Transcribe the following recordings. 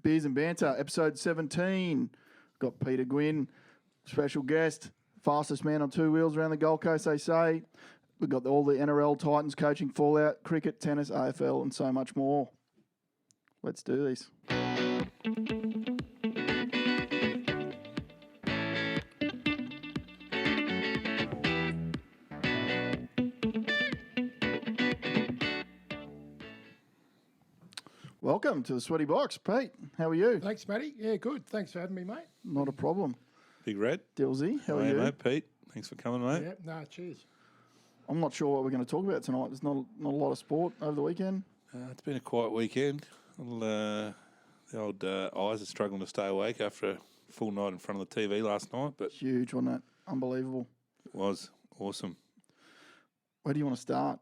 Beers and Banter, episode 17. Got Peter Gwynne, special guest, fastest man on two wheels around the Gold Coast, they say. We've got all the NRL, Titans, coaching, fallout, cricket, tennis, AFL, and so much more. Let's do this. Welcome to the Sweaty Box. Pete, how are you? Thanks, Matty. Yeah, good. Thanks for having me, mate. Not a problem. Big Red. Dilsey, how are you? Mate, Pete. Thanks for coming, mate. Yeah, no, cheers. I'm not sure what we're going to talk about tonight. There's not a lot of sport over the weekend. It's been a quiet weekend. The old eyes are struggling to stay awake after a full night in front of the TV last night, but Huge, wasn't it? Unbelievable. it was awesome. Where do you want to start?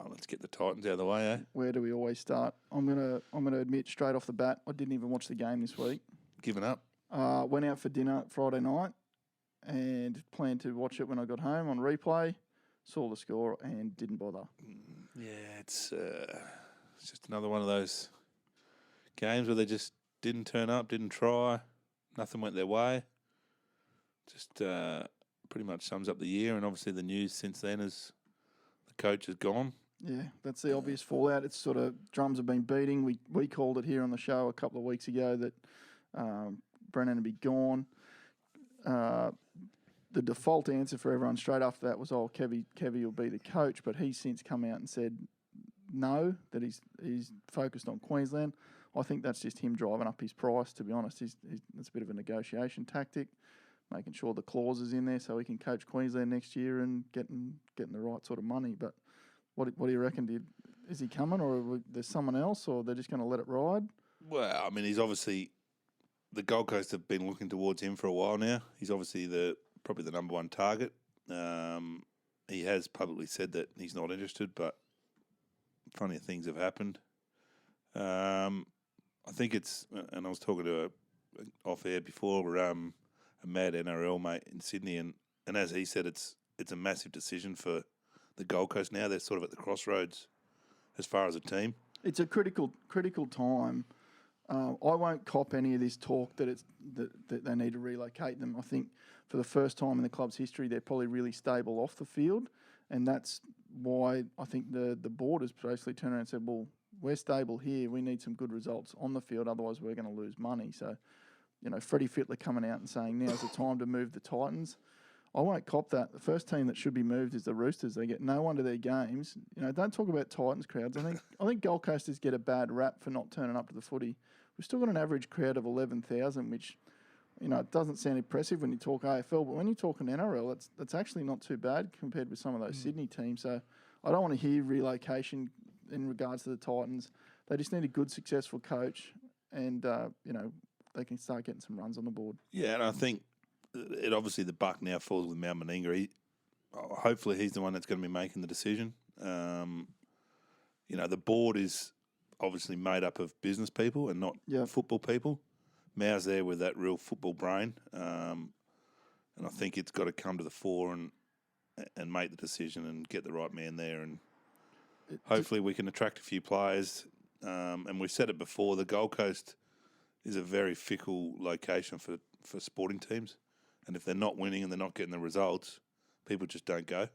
Let's get the Titans out of the way, eh? Where do we always start? I'm gonna admit straight off the bat, I didn't even watch the game this week. Giving up. Went out for dinner Friday night and planned to watch it when I got home on replay. Saw the score and didn't bother. Yeah, it's just another one of those games where they just didn't turn up, didn't try, nothing went their way. Just pretty much sums up the year, and obviously the news since then is the coach is gone. Yeah, that's the obvious fallout. It's sort of drums have been beating. We called it here on the show a couple of weeks ago that Brennan would be gone. The default answer for everyone straight after that was, Kevy will be the coach, but he's since come out and said no, that he's focused on Queensland. I think that's just him driving up his price, to be honest. It's a bit of a negotiation tactic, making sure the clause is in there so he can coach Queensland next year and getting the right sort of money. But what do you reckon? Is he coming, or there's someone else, or they're just going to let it ride? Well, I mean, he's obviously the Gold Coast have been looking towards him for a while now. He's obviously probably the number one target. He has publicly said that he's not interested, but funny things have happened. I think it's, and I was talking to off air before, a mad NRL mate in Sydney, and as he said, it's a massive decision for the Gold Coast now. They're sort of at the crossroads as far as a team. It's a critical time. I won't cop any of this talk that they need to relocate them. I think for the first time in the club's history, they're probably really stable off the field, and that's why I think the board has basically turned around and said, well, we're stable here. We need some good results on the field, otherwise we're going to lose money. So, Freddie Fittler coming out and saying now's the time to move the Titans. I won't cop that. The first team that should be moved is the Roosters. They get no one to their games. Don't talk about Titans crowds. I think Gold Coasters get a bad rap for not turning up to the footy. We've still got an average crowd of 11,000, which, it doesn't sound impressive when you talk AFL, but when you talk an NRL, that's actually not too bad compared with some of those Sydney teams. So I don't want to hear relocation in regards to the Titans. They just need a good, successful coach, and they can start getting some runs on the board. Yeah, and I think obviously the buck now falls with Mal Meninga. Hopefully he's the one that's going to be making the decision. The board is obviously made up of business people and not football people. Mal's there with that real football brain, and I think it's got to come to the fore and make the decision and get the right man there, and hopefully we can attract a few players. And we said it before, the Gold Coast is a very fickle location for sporting teams, and if they're not winning and they're not getting the results, people just don't go.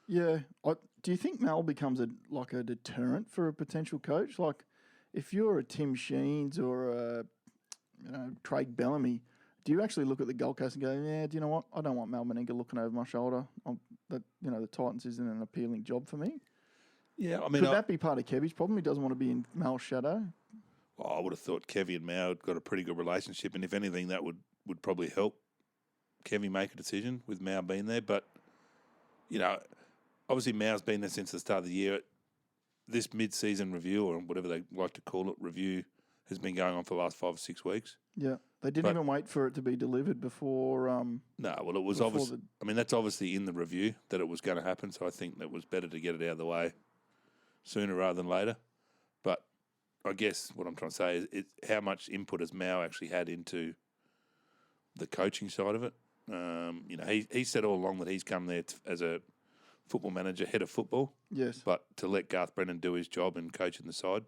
Yeah. Do you think Mal becomes a deterrent for a potential coach? Like, if you're a Tim Sheens or a Craig Bellamy, do you actually look at the Gold Coast and go, yeah, do you know what? I don't want Mal Meninga looking over my shoulder. The Titans isn't an appealing job for me. Yeah, I mean, could that be part of Kevy's problem? He doesn't want to be in Mal's shadow. Well, I would have thought Kevy and Mal had got a pretty good relationship, and if anything, that would probably help Kevy make a decision with Mal being there. But obviously Mal's been there since the start of the year. This mid-season review, or whatever they like to call it, review, has been going on for the last 5 or 6 weeks. Yeah, they didn't even wait for it to be delivered before. No, well, it was obviously. That's obviously in the review that it was going to happen. So I think that was better to get it out of the way sooner rather than later. But I guess what I'm trying to say is how much input has Mal actually had into the coaching side of it. He said all along that he's come there as a football manager, head of football. Yes. But to let Garth Brennan do his job and coach in the side,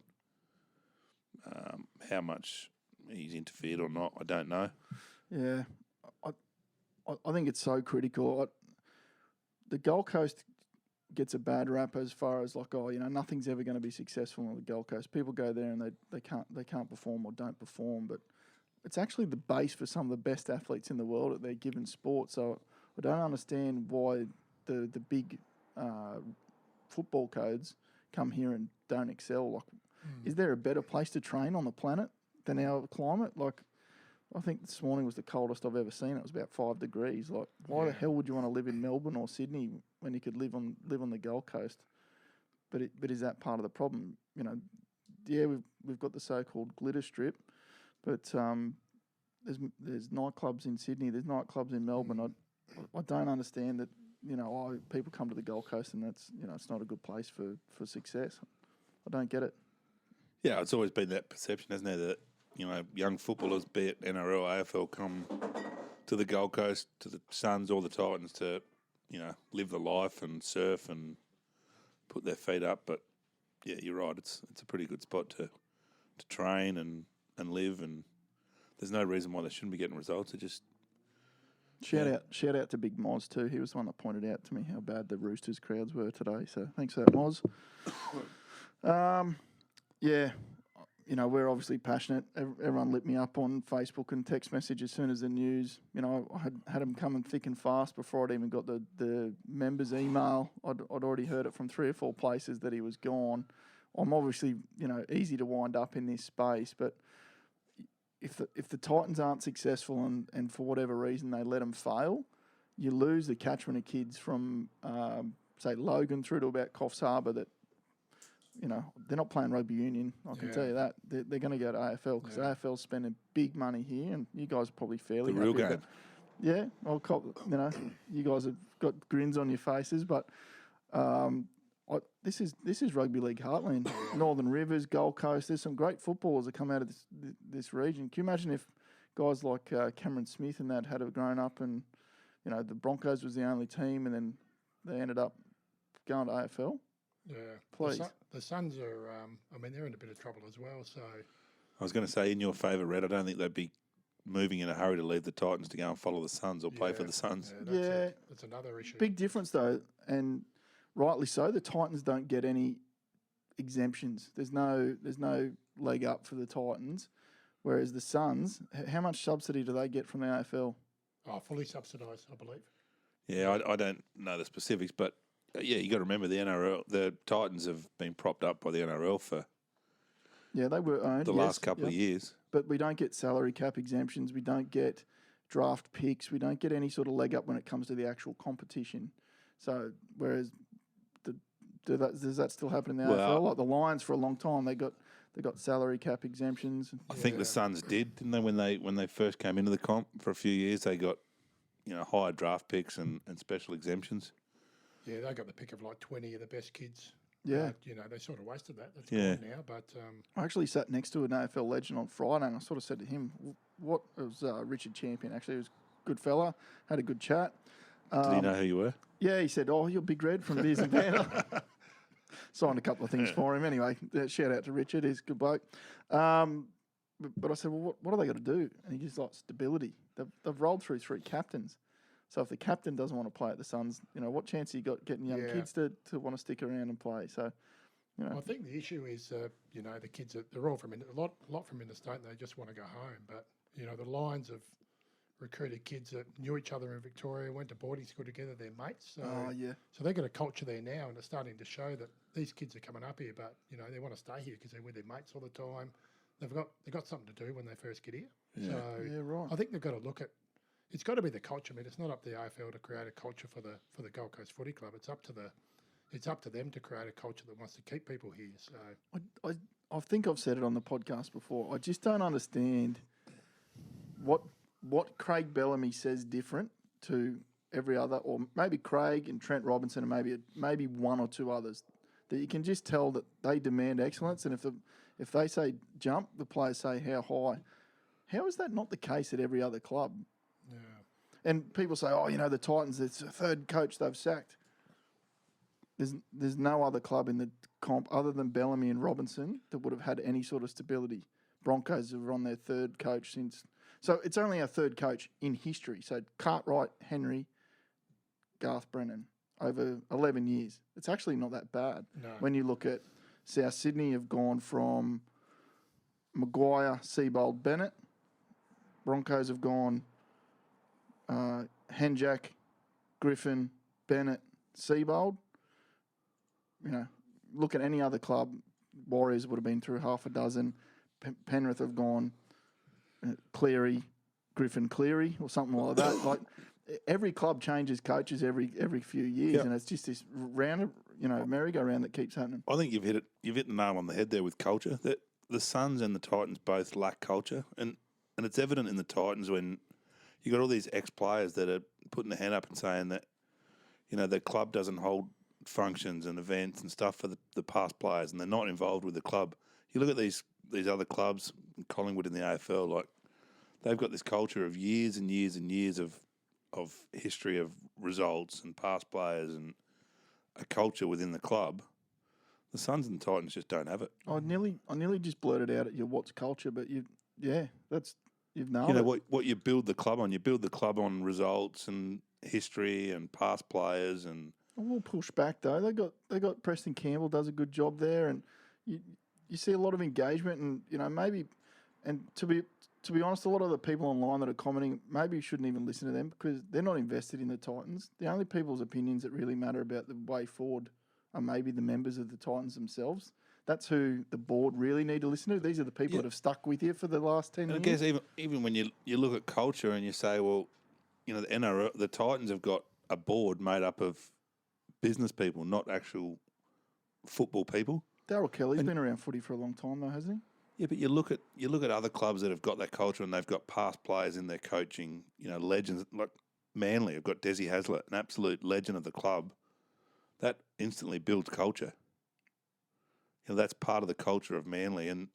how much he's interfered or not. I don't know. Yeah, I think it's so critical. The Gold Coast gets a bad rap as far as like, nothing's ever going to be successful on the Gold Coast. People go there and they can't perform or don't perform, but it's actually the base for some of the best athletes in the world at their given sport. So I don't understand why the big football codes come here and don't excel. Like, is there a better place to train on the planet than our climate? Like, I think this morning was the coldest I've ever seen. It was about 5 degrees. Like, why the hell would you want to live in Melbourne or Sydney when you could live on the Gold Coast? But is that part of the problem? We've got the so-called glitter strip, but there's nightclubs in Sydney. There's nightclubs in Melbourne. I don't understand that. People come to the Gold Coast and that's it's not a good place for success. I don't get it. Yeah, it's always been that perception, hasn't there, that young footballers, be it NRL, AFL, come to the Gold Coast, to the Suns or the Titans to, live the life and surf and put their feet up. But yeah, you're right. It's a pretty good spot to train and live, and there's no reason why they shouldn't be getting results. It just shout out to Big Moz too. He was the one that pointed out to me how bad the Roosters crowds were today. So thanks for that, Moz. We're obviously passionate. Everyone lit me up on Facebook and text message as soon as the news. I had them coming thick and fast before I'd even got the members' email. I'd already heard it from 3 or 4 places that he was gone. I'm obviously, easy to wind up in this space, but if the Titans aren't successful and for whatever reason they let them fail, you lose the catchment of kids from, say, Logan through to about Coffs Harbour that, they're not playing rugby union. I can tell you that. They're going to go to AFL because AFL's spending big money here, and you guys are probably fairly the real happy game. Yeah, you guys have got grins on your faces, but this is rugby league heartland. Northern Rivers, Gold Coast. There's some great footballers that come out of this region. Can you imagine if guys like Cameron Smith and that had grown up and the Broncos was the only team, and then they ended up going to AFL? Yeah, please. The Suns are. They're in a bit of trouble as well. So I was going to say, in your favour, Red, I don't think they'd be moving in a hurry to leave the Titans to go and follow the Suns or play for the Suns. That's another issue. Big difference though, and rightly so. The Titans don't get any exemptions. There's no leg up for the Titans, whereas the Suns, how much subsidy do they get from the AFL? Oh, fully subsidised, I believe. Yeah, I don't know the specifics, but you got to remember the Titans have been propped up by the NRL for they were owned the last couple of years. But we don't get salary cap exemptions. We don't get draft picks. We don't get any sort of leg up when it comes to the actual competition. So whereas does that still happen in the AFL? Like the Lions for a long time, they got salary cap exemptions. I think the Suns didn't they? When they first came into the comp for a few years, they got higher draft picks and special exemptions. Yeah, they got the pick of like 20 of the best kids. Yeah. They sort of wasted that. That's gone now. But I actually sat next to an AFL legend on Friday, and I sort of said to him, "What?" It was Richard Champion. Actually, he was a good fella. Had a good chat. Did he know who you were? Yeah, he said, "Oh, you're Big Red from Beers and Banter." Signed a couple of things for him. Anyway, shout out to Richard. He's a good bloke. But I said, "Well, what are they got to do?" And he just like stability. They've rolled through 3 captains. So if the captain doesn't want to play at the Suns, what chance have you got getting young kids to want to stick around and play? So, I think the issue is, the kids they're all from a lot from interstate. And they just want to go home. But the Lions have recruited kids that knew each other in Victoria, went to boarding school together. They're mates. So, so they've got a culture there now, and it's starting to show that these kids are coming up here, but they want to stay here because they're with their mates all the time. They've got something to do when they first get here. Yeah. So right. I think they've got to look at. It's got to be the culture. I mean, it's not up to the AFL to create a culture for the Gold Coast Footy Club. It's up to them to create a culture that wants to keep people here. So I think I've said it on the podcast before. I just don't understand what Craig Bellamy says different to every other, or maybe Craig and Trent Robinson and maybe 1 or 2 others, that you can just tell that they demand excellence. And if they say jump, the players say how high. How is that not the case at every other club? yeah. And people say, the Titans, it's the 3rd coach they've sacked. There's no other club in the comp other than Bellamy and Robinson that would have had any sort of stability. Broncos are on their third coach since. So it's only our third coach in history. So Cartwright, Henry, Garth Brennan over 11 years. It's actually not that bad. No. When you look at South Sydney have gone from Maguire, Seabold, Bennett. Broncos have gone Henjack, Griffin, Bennett, Seabold. You know, look at any other club. Warriors would have been through half a dozen. Penrith have gone Cleary, Griffin, Cleary, or something like that. Like every club changes coaches every few years, and it's just this round, merry-go-round that keeps happening. I think you've hit the nail on the head there with culture. That the Suns and the Titans both lack culture, and it's evident in the Titans when you got all these ex-players that are putting their hand up and saying that, the club doesn't hold functions and events and stuff for the past players, and they're not involved with the club. You look at these other clubs, Collingwood in the AFL, like they've got this culture of years and years and years of history of results and past players and a culture within the club. The Suns and the Titans just don't have it. I nearly just blurted out at you what's culture, but you've nailed it. What you build the club on. You build the club on results and history and past players and. We'll push back though. They got Preston Campbell does a good job there, and you see a lot of engagement, and maybe, and to be honest, a lot of the people online that are commenting, maybe you shouldn't even listen to them because they're not invested in the Titans. The only people's opinions that really matter about the way forward are maybe the members of the Titans themselves. That's who the board really need to listen to. These are the people that have stuck with you for the last 10 years. I guess even when you look at culture and you say, well, the NRL, the Titans have got a board made up of business people, not actual football people. Darryl Kelly's been around footy for a long time though, hasn't he? Yeah, but you look at other clubs that have got that culture and they've got past players in their coaching, legends like Manly have got Desi Hasler, an absolute legend of the club. That instantly builds culture. That's part of the culture of Manly, and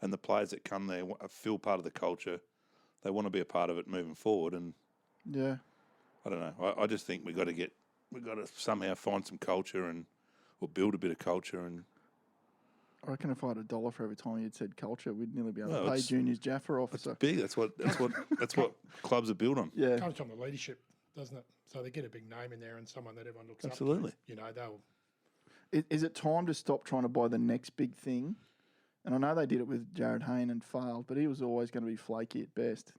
the players that come there feel part of the culture. They want to be a part of it moving forward, and yeah, I don't know. I just think we've got to somehow find some culture or build a bit of culture. And I reckon if I had $1 for every time you'd said culture, we'd nearly be able to pay Junior's Jaffa officer. It's big. That's what clubs are built on. Yeah, it comes from the leadership, doesn't it? So they get a big name in there and someone that everyone looks Absolutely. up to. They'll. Is it time to stop trying to buy the next big thing? And I know they did it with Jared Hayne and failed, but he was always going to be flaky at best.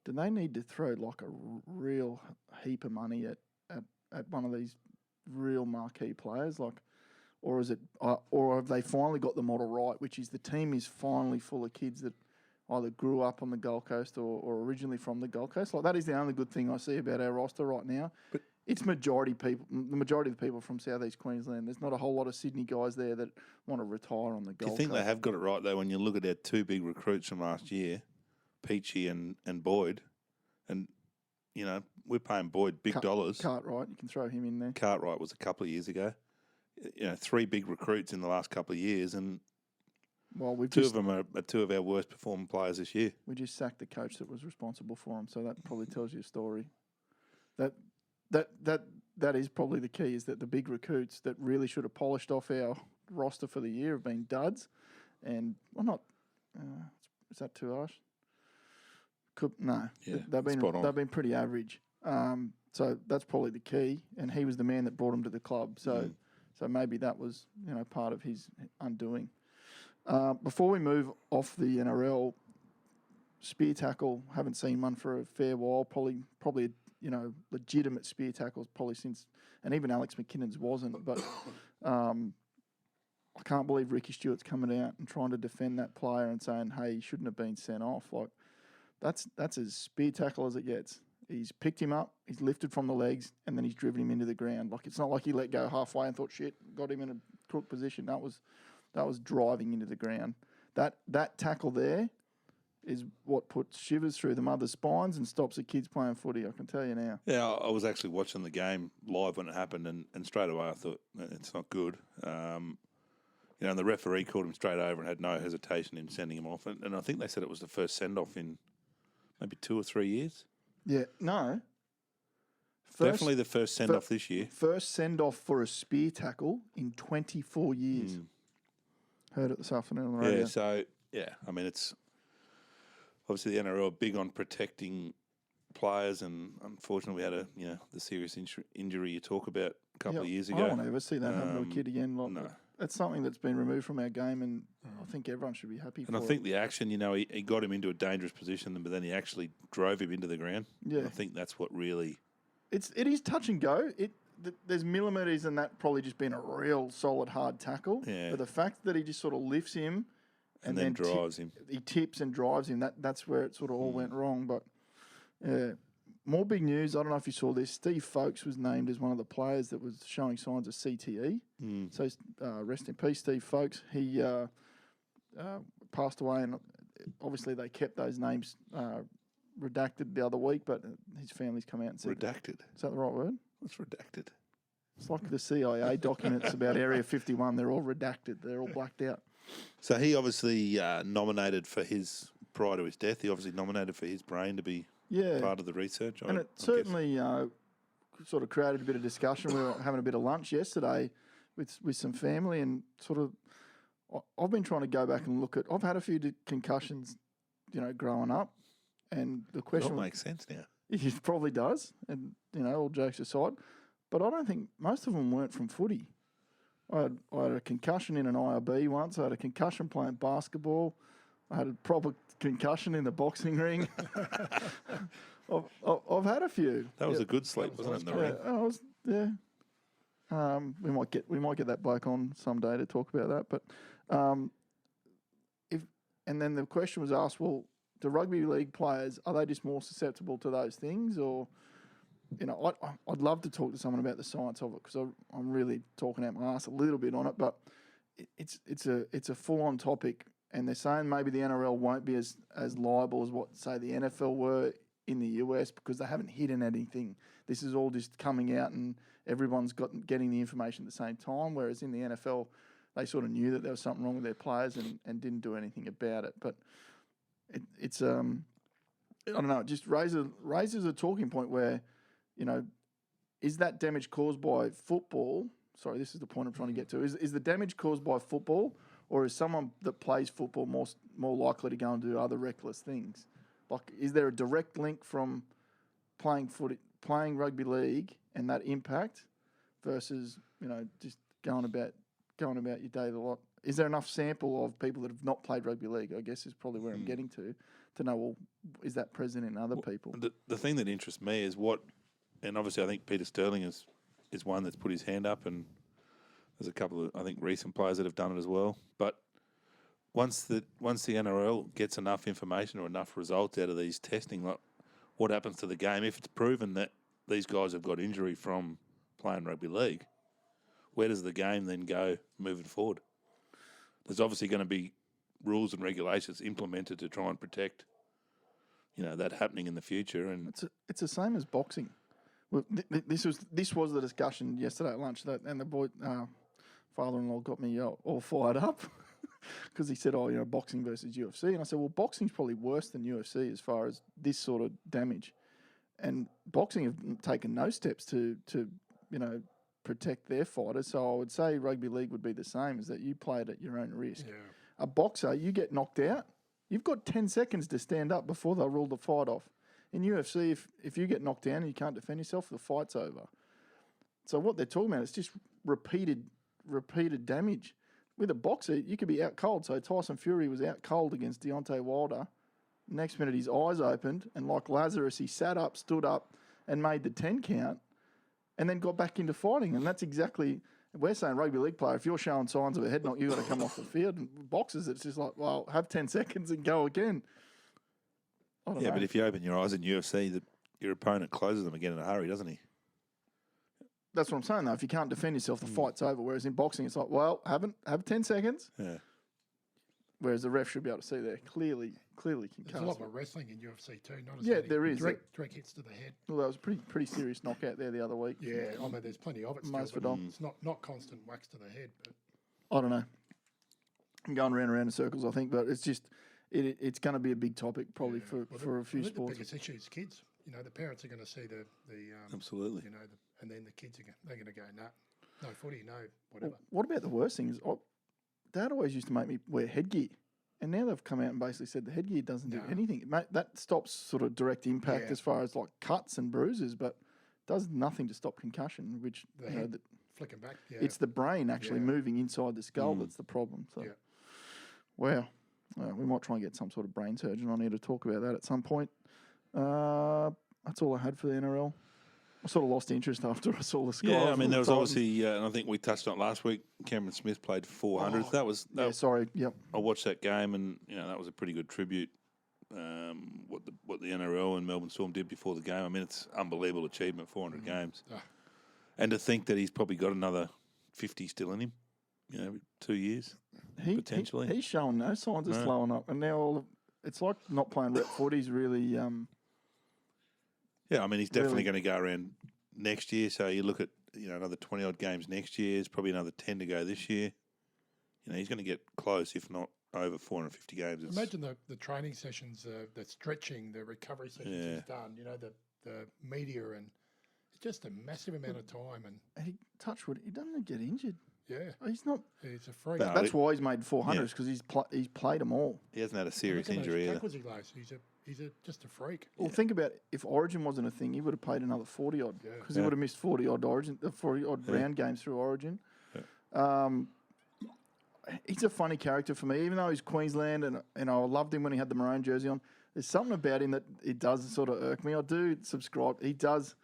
Do they need to throw like a real heap of money at one of these real marquee players, or is it, or have they finally got the model right, which is the team is finally full of kids that either grew up on the Gold Coast or originally from the Gold Coast? Like that is the only good thing I see about our roster right now. But it's the majority of the people from Southeast Queensland. There's not a whole lot of Sydney guys there that want to retire on the Gold Coast. Do you think they have got it right though when you look at their two big recruits from last year, Peachy and Boyd, and we're paying Boyd big dollars. Cartwright, you can throw him in there. Cartwright was a couple of years ago. Three big recruits in the last couple of years, and two of them are two of our worst performing players this year. We just sacked the coach that was responsible for them, so that probably tells you a story. That is probably the key, is that the big recruits that really should have polished off our roster for the year have been duds, and is that too harsh? No, yeah, they've been pretty average. So that's probably the key, and he was the man that brought him to the club. So maybe that was part of his undoing. Before we move off the NRL, spear tackle, haven't seen one for a fair while. Probably legitimate spear tackles probably since, and even Alex McKinnon's wasn't. But I can't believe Ricky Stewart's coming out and trying to defend that player and saying, "Hey, he shouldn't have been sent off." Like that's as spear tackle as it gets. He's picked him up, he's lifted from the legs, and then he's driven him into the ground. Like it's not like he let go halfway and thought, "Shit, got him in a crook position." That was driving into the ground. That tackle there is what puts shivers through the mother's spines and stops the kids playing footy. I can tell you now. Yeah, I was actually watching the game live when it happened, and straight away I thought it's not good. And the referee called him straight over and had no hesitation in sending him off. And I think they said it was the first send off in maybe 2 or 3 years. Yeah, no. Definitely the first send off this year. First send off for a spear tackle in 24 years. Heard it this afternoon on the radio. Yeah, so I mean it's obviously the NRL are big on protecting players, and unfortunately we had the serious injury you talk about a couple of years ago. I don't want to ever see that happen to a kid again. Like, no. That's something that's been removed from our game, and I think everyone should be happy for it. And I think the action, he got him into a dangerous position, but then he actually drove him into the ground. Yeah. And I think that's what really... It is touch and go. There's millimetres in that probably just been a real solid, hard tackle. Yeah. But the fact that he just sort of lifts him and then drives him. He tips and drives him. That's where it sort of all went wrong. But, yeah. More big news. I don't know if you saw this. Steve Folkes was named as one of the players that was showing signs of CTE. So rest in peace, Steve Folkes. He passed away, and obviously they kept those names redacted the other week, but his family's come out and said... Redacted? Is that the right word? What's redacted? It's like the CIA documents about Area 51. They're all redacted. They're all blacked out. So he obviously nominated for his... Prior to his death, he obviously nominated for his brain to be... part of the research. And it certainly sort of created a bit of discussion. We were having a bit of lunch yesterday with some family, and sort of I've been trying to go back and look at... I've had a few concussions, growing up, and the question... That makes sense now. It probably does, and, all jokes aside. But I don't think most of them weren't from footy. I had a concussion in an IRB once. I had a concussion playing basketball. I had a proper concussion in the boxing ring. I've had a few. That was a good sleep, wasn't it? In the ring. We might get that bloke on someday to talk about that. But and then the question was asked: well, do rugby league players, are they just more susceptible to those things, or I'd love to talk to someone about the science of it, because I'm really talking out my ass a little bit on it, but it's a full on topic. And they're saying maybe the NRL won't be as liable as what, say, the NFL were in the US, because they haven't hidden anything. This is all just coming out, and everyone's getting the information at the same time, whereas in the NFL, they sort of knew that there was something wrong with their players and didn't do anything about it. But it's I don't know, it just raises a talking point where, is that damage caused by football? Sorry, this is the point I'm trying to get to. Is the damage caused by football, or is someone that plays football more likely to go and do other reckless things? Like, is there a direct link from playing rugby league and that impact versus, just going about your daily life? Is there enough sample of people that have not played rugby league, I guess is probably where I'm getting to know, well, is that present in other people? The thing that interests me is and obviously I think Peter Sterling is one that's put his hand up, and there's a couple of, I think, recent players that have done it as well. But once the NRL gets enough information or enough results out of these testing, like, what happens to the game if it's proven that these guys have got injury from playing rugby league? Where does the game then go moving forward? There's obviously going to be rules and regulations implemented to try and protect, that happening in the future. And it's the same as boxing. Well, this was the discussion yesterday at lunch, and the boy. Father-in-law got me all fired up because he said, boxing versus UFC. And I said, well, boxing's probably worse than UFC as far as this sort of damage. And boxing have taken no steps to protect their fighters. So I would say rugby league would be the same, is that you play it at your own risk. Yeah. A boxer, you get knocked out, you've got 10 seconds to stand up before they'll rule the fight off. In UFC, if you get knocked down and you can't defend yourself, the fight's over. So what they're talking about is just repeated damage. With a boxer, you could be out cold. So Tyson Fury was out cold against Deontay Wilder. Next minute, his eyes opened, and like Lazarus, he sat up, stood up, and made the 10 count, and then got back into fighting. And that's exactly, we're saying rugby league player, if you're showing signs of a head knock, you've got to come off the field. And boxers, it's just like, well, have 10 seconds and go again. I don't know. But if you open your eyes in UFC, your opponent closes them again in a hurry, doesn't he? That's what I'm saying, though. If you can't defend yourself, the fight's over. Whereas in boxing, it's like, well, have 10 seconds. Yeah. Whereas the ref should be able to see there clearly concussed. There's a lot more wrestling in UFC too. Not as many there is. Direct hits to the head. Well, that was a pretty serious knockout there the other week. Yeah, there's plenty of it still. Most of it on. It's not constant whacks to the head. But I don't know. I'm going round and round in circles, I think, but it's just it's going to be a big topic probably for a few sports. The biggest issue is kids. The parents are going to see the absolutely. And then the kids they're going to go, no footy, no whatever. Well, what about the worst thing is, Dad always used to make me wear headgear. And now they've come out and basically said the headgear doesn't do anything. That stops sort of direct impact as far as like cuts and bruises, but does nothing to stop concussion, which, flicking back. Yeah. It's the brain actually moving inside the skull that's the problem. So, wow. We might try and get some sort of brain surgeon on here to talk about that at some point. That's all I had for the NRL. I sort of lost interest after I saw the score. Yeah, I mean, there was obviously, and I think we touched on it last week, Cameron Smith played 400. Yep. I watched that game, and that was a pretty good tribute. What the NRL and Melbourne Storm did before the game. I mean, it's unbelievable achievement, 400 games, and to think that he's probably got another 50 still in him. 2 years potentially. He's showing no signs of slowing up, and now it's like not playing rep footy. He's really. Yeah, I mean, he's definitely going to go around next year. So you look at another 20-odd games next year. There's probably another 10 to go this year. He's going to get close, if not over 450 games. Imagine the training sessions, the stretching, the recovery sessions he's done. The media, and it's just a massive amount of time. And touch wood, he doesn't get injured. Yeah, he's not. He's a freak. No, that's why he's made 400s because he's played them all. He hasn't had a serious injury either. He's just a freak. Well, think about it. If Origin wasn't a thing, he would have played another 40-odd because he would have missed 40-odd round games through Origin. Yeah. He's a funny character for me, even though he's Queensland, and I loved him when he had the maroon jersey on. There's something about him that it does sort of irk me. I do subscribe. He does.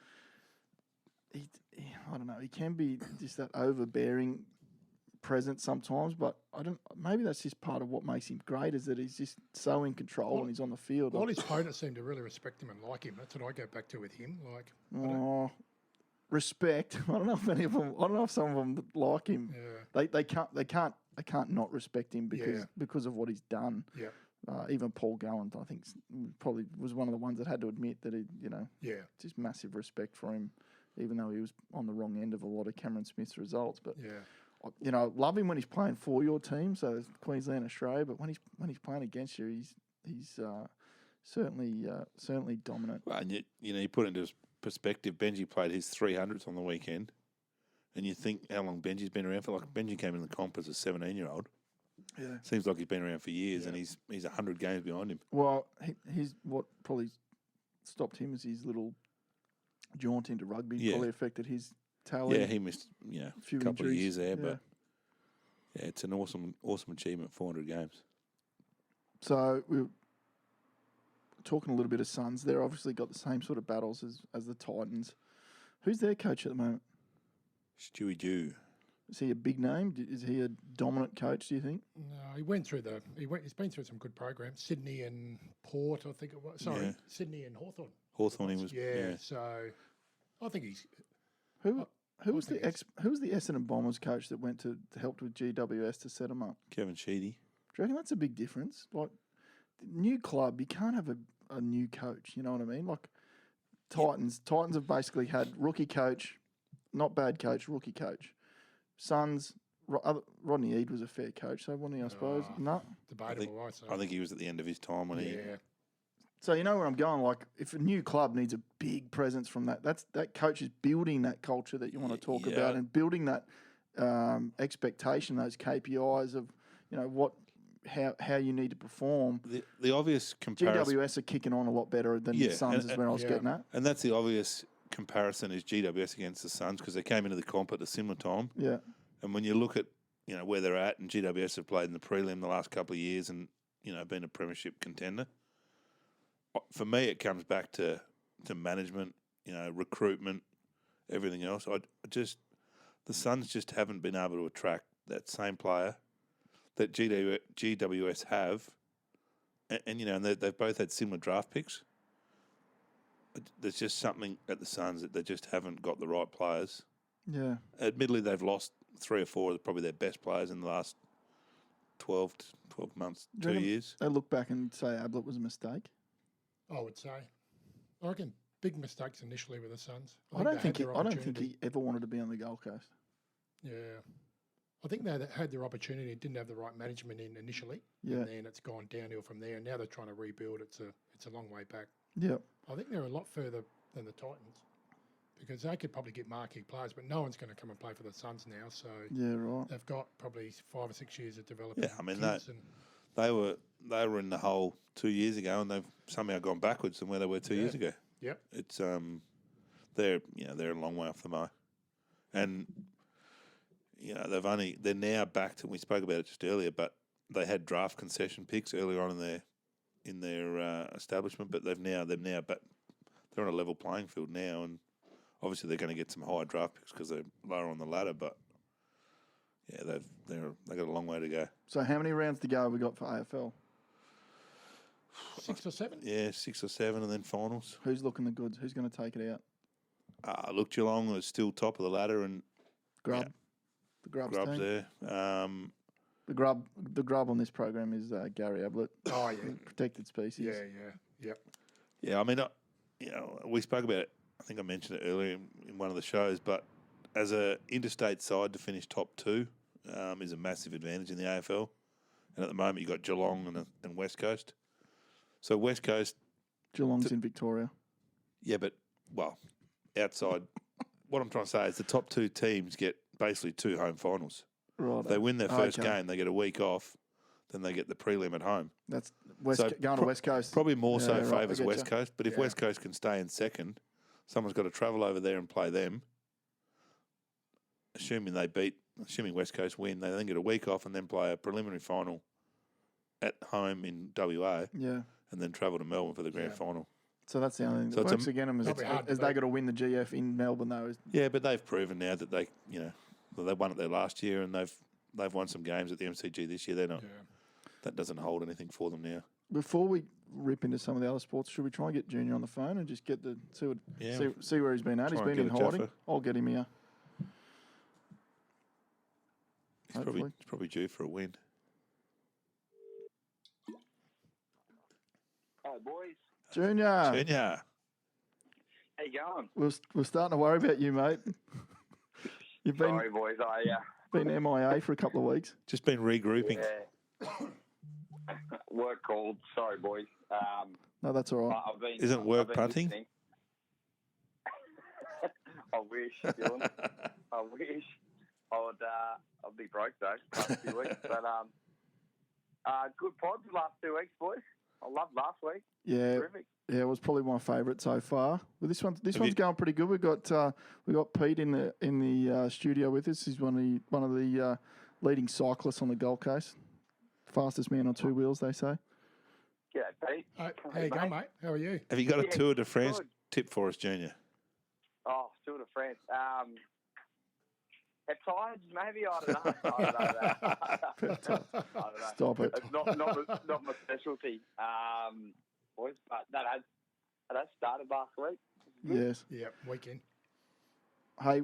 I don't know. He can be just that overbearing presence sometimes, but I don't. Maybe that's just part of what makes him great is that he's just so in control when he's on the field. All his opponents seem to really respect him and like him. That's what I go back to with him. Respect. I don't know if any of them. I don't know if some of them like him. Yeah. They can't not respect him because of what he's done. Yeah. Even Paul Gallant, I think, probably was one of the ones that had to admit that just massive respect for him, even though he was on the wrong end of a lot of Cameron Smith's results. But love him when he's playing for your team, so Queensland, Australia. But when he's playing against you, he's certainly dominant. Well, and you put into perspective, Benji played his 300s on the weekend, and you think how long Benji's been around for. Like Benji came in the comp as a 17-year-old. Yeah, seems like he's been around for years, and he's 100 games behind him. Well, he's what probably stopped him is his little jaunt into rugby. Probably affected his talent. Yeah, he missed a couple injuries. Of years there, but it's an awesome achievement. 400 games. So we're talking a little bit of Suns. They're obviously got the same sort of battles as the Titans. Who's their coach at the moment? Stewie Dew. Is he a big name? Is he a dominant coach, do you think? No, he's been through some good programs. Sydney and Port, I think it was. Sorry, Sydney and Hawthorn. Hawthorn he was. Yeah, so I think he's. Who was the Essendon Bombers coach that went to help with GWS to set them up? Kevin Sheedy. Do you reckon that's a big difference? Like, new club, you can't have a new coach, you know what I mean? Like, Titans have basically had rookie coach, not bad coach, rookie coach. Suns, Rodney Eade was a fair coach, so wasn't he, I suppose? No. Debatable, I think he was at the end of his time when he... So you know where I'm going. Like, if a new club needs a big presence from that coach is building that culture that you want to talk about and building that expectation, those KPIs of how you need to perform. The obvious comparison. GWS are kicking on a lot better than the Suns is where I was getting at. And that's the obvious comparison is GWS against the Suns because they came into the comp at a similar time. Yeah. And when you look at where they're at, and GWS have played in the prelim the last couple of years and been a premiership contender. For me, it comes back to management, recruitment, everything else. The Suns just haven't been able to attract that same player that GWS have, and they've both had similar draft picks. There's just something at the Suns that they just haven't got the right players. Yeah. Admittedly, they've lost 3 or 4 of probably their best players in the last 12 months, 2 years. They look back and say Ablett was a mistake? I would say. I reckon big mistakes initially with the Suns. I don't think he ever wanted to be on the Gold Coast. Yeah. I think they had their opportunity and didn't have the right management in initially. Yeah. And then it's gone downhill from there. And now they're trying to rebuild. It's a long way back. Yeah. I think they're a lot further than the Titans because they could probably get marquee players, but no one's going to come and play for the Suns now. So yeah, right. They've got probably 5 or 6 years of development. Yeah, I mean they were in the hole 2 years ago, and they've somehow gone backwards from where they were 2 years ago. Yep. It's they're a long way off the mark, and they're now back to. We spoke about it just earlier, but they had draft concession picks earlier on in their establishment, but they're now back. They're on a level playing field now, and obviously they're going to get some higher draft picks because they're lower on the ladder, but. Yeah, they've got a long way to go. So how many rounds to go have we got for AFL? 6 or 7? Yeah, 6 or 7, and then finals. Who's looking the goods? Who's going to take it out? Look, Geelong was still top of the ladder, and Grub. The Grub's Grub's team. there. The grub on this program is Gary Ablett. Oh, yeah. Protected species. Yep. Yeah, I mean, we spoke about it. I think I mentioned it earlier in one of the shows, but as a interstate side to finish top 2 is a massive advantage in the AFL. And at the moment, you've got Geelong and West Coast. So West Coast... Geelong's in Victoria. Yeah, but, outside... what I'm trying to say is the top 2 teams get basically 2 home finals. Right. If they win their first game, they get a week off, then they get the prelim at home. That's going to West Coast. Probably more so favours West you. Coast, but if West Coast can stay in second, someone's got to travel over there and play them. Assuming West Coast win, they then get a week off and then play a preliminary final at home in WA. Yeah. And then travel to Melbourne for the grand final. So that's the only thing So that works against them is they got to win the GF in Melbourne though. Yeah, but they've proven now that they won it there last year and they've won some games at the MCG this year. They're not. Yeah. That doesn't hold anything for them now. Before we rip into some of the other sports, should we try and get Junior on the phone and just see where he's been at? He's been in hiding. Jaffa. I'll get him here. He's probably due for a win. Hi, boys. Junior. How you going? We're starting to worry about you, mate. You've been Sorry, boys. been MIA for a couple of weeks. Just been regrouping. Yeah. Work called. Sorry, boys. No, that's all right. Isn't work punting? I wish, Dylan. I wish. I'd be broke though. Last few weeks, but good pods the last 2 weeks, boys. I loved last week. Yeah, terrific. Yeah, it was probably my favourite so far. Well, this one's going pretty good. We got Pete in the studio with us. He's one of the leading cyclists on the Gold Coast. Fastest man on 2 wheels, they say. Yeah, Pete. How you going, mate? How are you? Have you got a Tour de France tip for us, Junior? Oh, Tour de France. Peptides, maybe? I don't know. Peptides. I don't know. Stop it. It's not my specialty. Boys, but that has started last week. Yes. Yeah, weekend. Hey,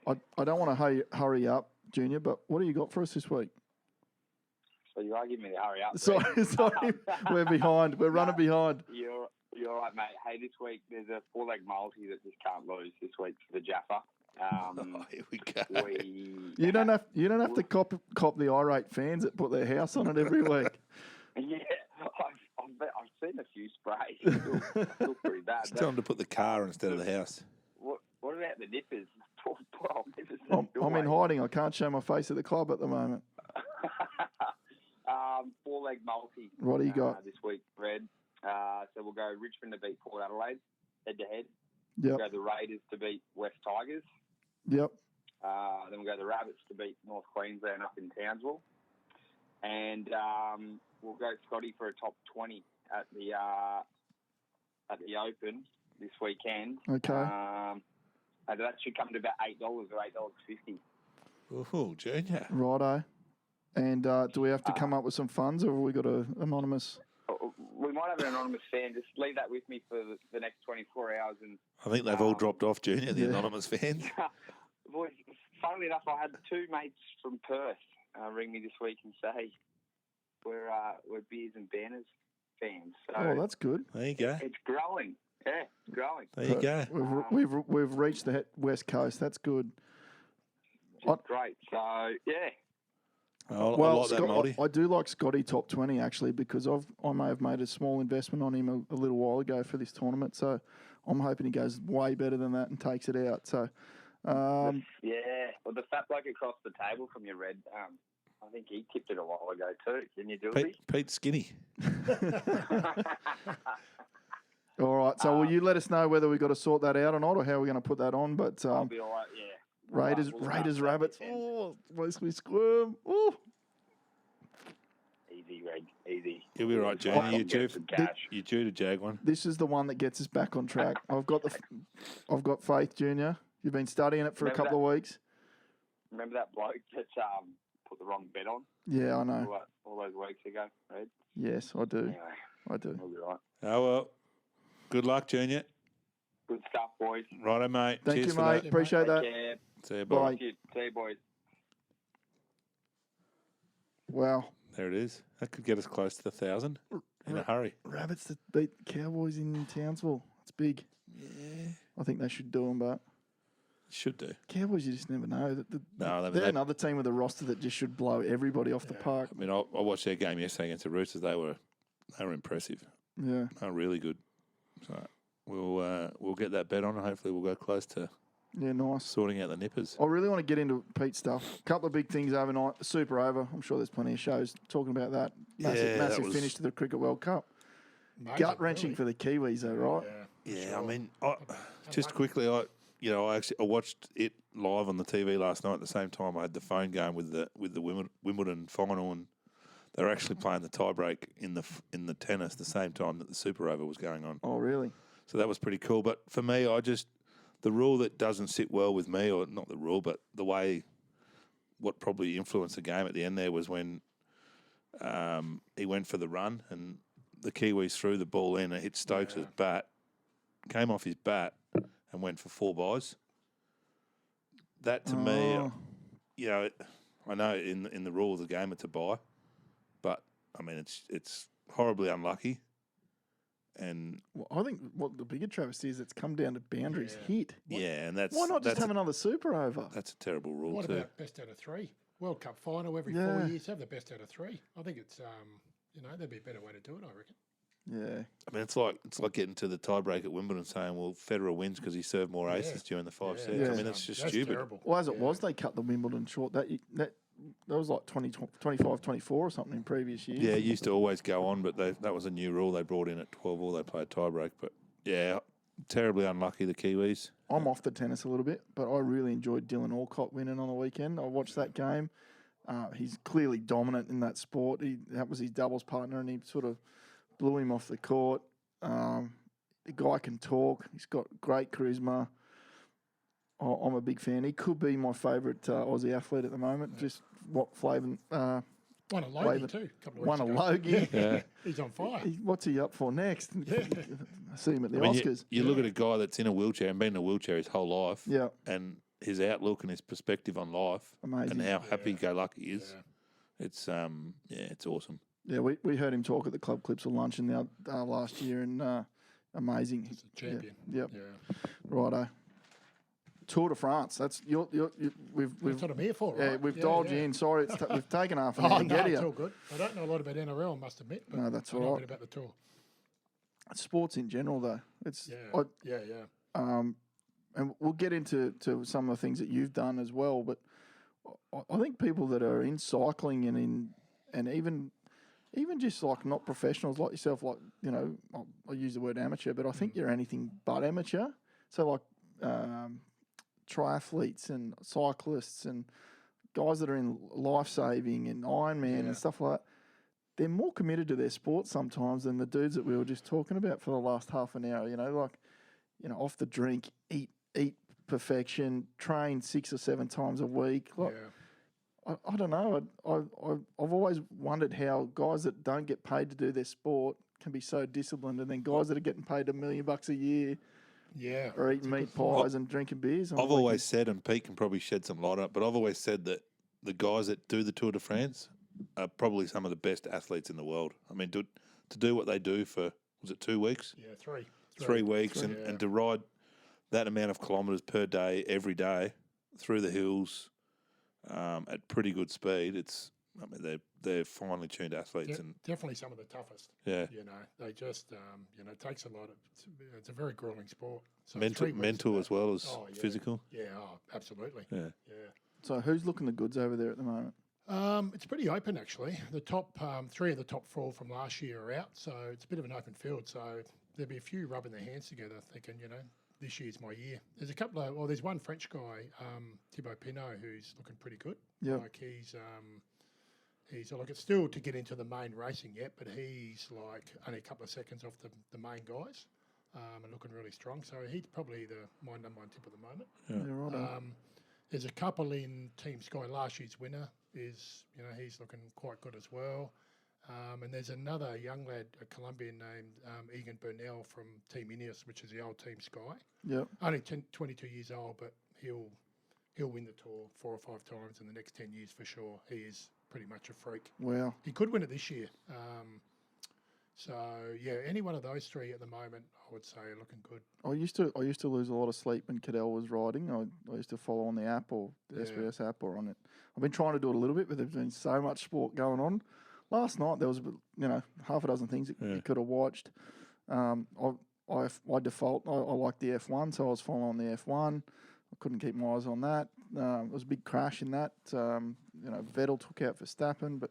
I don't want to hurry up, Junior, but what do you got for us this week? So you are giving me the hurry up. Sorry, we're behind. We're running behind. You're all right, mate. Hey, this week there's a 4-leg multi that just can't lose this week for the Jaffa. Here we go. You don't have to cop the irate fans that put their house on it every week. Yeah, I've seen a few sprays. Still pretty bad. Just tell them to put the car instead of the house. What about the nippers? I'm in hiding. I can't show my face at the club at the moment. 4-leg multi. What do you got this week, Red? So we'll go Richmond to beat Port Adelaide, head to head. Yep. We'll go the Raiders to beat West Tigers. Yep. Then we'll go the Rabbits to beat North Queensland up in Townsville. And we'll go Scotty for a top 20 at the Open this weekend. Okay. And that should come to about $8 or $8.50. Oh, Junior. Righto. And do we have to come up with some funds, or have we got an anonymous? We might have an anonymous fan. Just leave that with me for the next 24 hours. And I think they've all dropped off, Junior, the anonymous fans. Boys, funnily enough, I had 2 mates from Perth ring me this week and say we're Beers and Banners fans. So oh, that's good. There you go. It's growing. Yeah, it's growing. There you go. We've reached the West Coast. That's good. Great. So yeah. I like that, Marty. I do like Scotty top 20 actually, because I may have made a small investment on him a little while ago for this tournament. So I'm hoping he goes way better than that and takes it out. So well, the fat bloke across the table from your Red, I think he tipped it a while ago too. Didn't you, Pete Skinny. All right. So will you let us know whether we've got to sort that out or not, or how we're going to put that on? But I'll be all right, yeah. Raiders, Rabbits. Oh, makes me squirm. Oh. Easy, Reg. Easy. You'll be right, Junior. You're due to jag one. This is the one that gets us back on track. I've got faith, Junior. You've been studying it for a couple of weeks. Remember that bloke that put the wrong bet on? Yeah, I know. All those weeks ago, Reg? Yes, I do. Anyway, I do. We'll be right. Oh, well. Good luck, Junior. Good stuff, boys. Righto, mate. Thank Cheers you, for mate. that. Appreciate that. Care. See you, Bye. boy. See you, boys. Wow. There it is. That could get us close to the 1,000 in a hurry. Rabbits that beat Cowboys in Townsville. It's big. Yeah. I think they should do them, but Should do. Cowboys, you just never know. No, They're another team with a roster that just should blow everybody off the park. I mean, I watched their game yesterday against the Roosters. They were impressive. Yeah. They were really good. So we'll get that bet on, and hopefully we'll go close to Nice. sorting out the nippers. I really want to get into Pete's stuff. A couple of big things overnight. Super over. I'm sure there's plenty of shows talking about that. Massive finish to the Cricket World Cup. Gut wrenching for the Kiwis, though, right? Yeah, sure. I mean, just quickly, I watched it live on the TV last night. At the same time, I had the phone going with the Wimbledon final, and they were actually playing the tiebreak in the tennis the same time that the Super Over was going on. Oh, really? So that was pretty cool. But for me, the rule that doesn't sit well with me, or not the rule, but the way what probably influenced the game at the end there was when he went for the run and the Kiwis threw the ball in and hit Stokes' bat, came off his bat and went for 4 byes. That to me, I know in the rule of the game it's a bye, but I mean it's horribly unlucky. And I think what the bigger travesty is, it's come down to boundaries hit. Yeah, and why not just have another Super Over? That's a terrible rule. What too. about best out of 3? World Cup final every 4 years. Have the best out of 3. I think it's there'd be a better way to do it. I reckon. Yeah. I mean, it's like getting to the tiebreak at Wimbledon, saying, "Well, Federer wins because he served more aces during the 5 sets." I mean, that's just stupid. Terrible. Well, as it was, they cut the Wimbledon short. That was like 25, 24 or something in previous years. Yeah, it used to always go on, but that was a new rule they brought in at 12 all. They played tiebreak, but yeah, terribly unlucky, the Kiwis. I'm off the tennis a little bit, but I really enjoyed Dylan Alcott winning on the weekend. I watched that game. He's clearly dominant in that sport. That was his doubles partner, and he sort of blew him off the court. The guy can talk. He's got great charisma. I'm a big fan. He could be my favourite Aussie athlete at the moment. Yeah. Just what Flavin... won a Logie too, a couple of weeks ago. Won a Logie. Yeah. He's on fire. What's he up for next? Yeah. I see him at the Oscars. You look at a guy that's in a wheelchair and been in a wheelchair his whole life. Yeah. And his outlook and his perspective on life. Amazing. And how happy-go-lucky he is. Yeah. It's awesome. Yeah, we heard him talk at the Club Clips of luncheon last year, and amazing. He's a champion. Yeah. Righto. Tour de France. That's we've That's what I'm here for, right? Yeah, we've dialed you in. Sorry, we've taken half an hour to no, get here. It's all good. I don't know a lot about NRL, I must admit. But no, that's all I know right. a bit about the tour. Sports in general, though. It's yeah. And we'll get into some of the things that you've done as well. But I think people that are in cycling and even just like not professionals like yourself, like I use the word amateur, but I think you're anything but amateur. So like triathletes and cyclists and guys that are in life-saving and Ironman and stuff like that, they're more committed to their sport sometimes than the dudes that we were just talking about for the last half an hour. Off the drink, eat perfection, train 6 or 7 times a week. Like, I don't know. I've always wondered how guys that don't get paid to do their sport can be so disciplined, and then guys that are getting paid $1 million a year. Yeah. Or eating meat pies and drinking beers. I've always said, and Pete can probably shed some light on it, but I've always said that the guys that do the Tour de France are probably some of the best athletes in the world. I mean, to do what they do for, was it 2 weeks? Yeah, 3. 3 weeks, and to ride that amount of kilometres per day, every day, through the hills at pretty good speed, they're finely tuned athletes. And definitely some of the toughest. Yeah. They just, it takes a lot of, it's a very grueling sport. So mental as well as physical. Yeah, absolutely. Yeah. So who's looking the goods over there at the moment? It's pretty open, actually. The top 3 of the top 4 from last year are out, so it's a bit of an open field. So there'll be a few rubbing their hands together, thinking, this year's my year. There's a couple of, there's one French guy, Thibaut Pinot, who's looking pretty good. Yeah. Like he's like, it's still to get into the main racing yet, but he's like only a couple of seconds off the main guys, and looking really strong. So he's probably my number 1 tip at the moment. Yeah, right on. There's a couple in Team Sky. Last year's winner is, he's looking quite good as well. And there's another young lad, a Colombian named Egan Burnell from Team Ineos, which is the old Team Sky. Yeah. Only 22 years old, but he'll win the Tour 4 or 5 times in the next 10 years for sure. He is pretty much a freak. Wow. He could win it this year. So yeah, any one of those 3 at the moment, I would say, are looking good. I used to lose a lot of sleep when Cadell was riding. I used to follow on the app or the SBS app or on it. I've been trying to do it a little bit, but there's been so much sport going on. Last night there was half a dozen things that you could have watched. By default, I like the F1, so I was following the F1. I couldn't keep my eyes on that. It was a big crash in that. Vettel took out Verstappen, but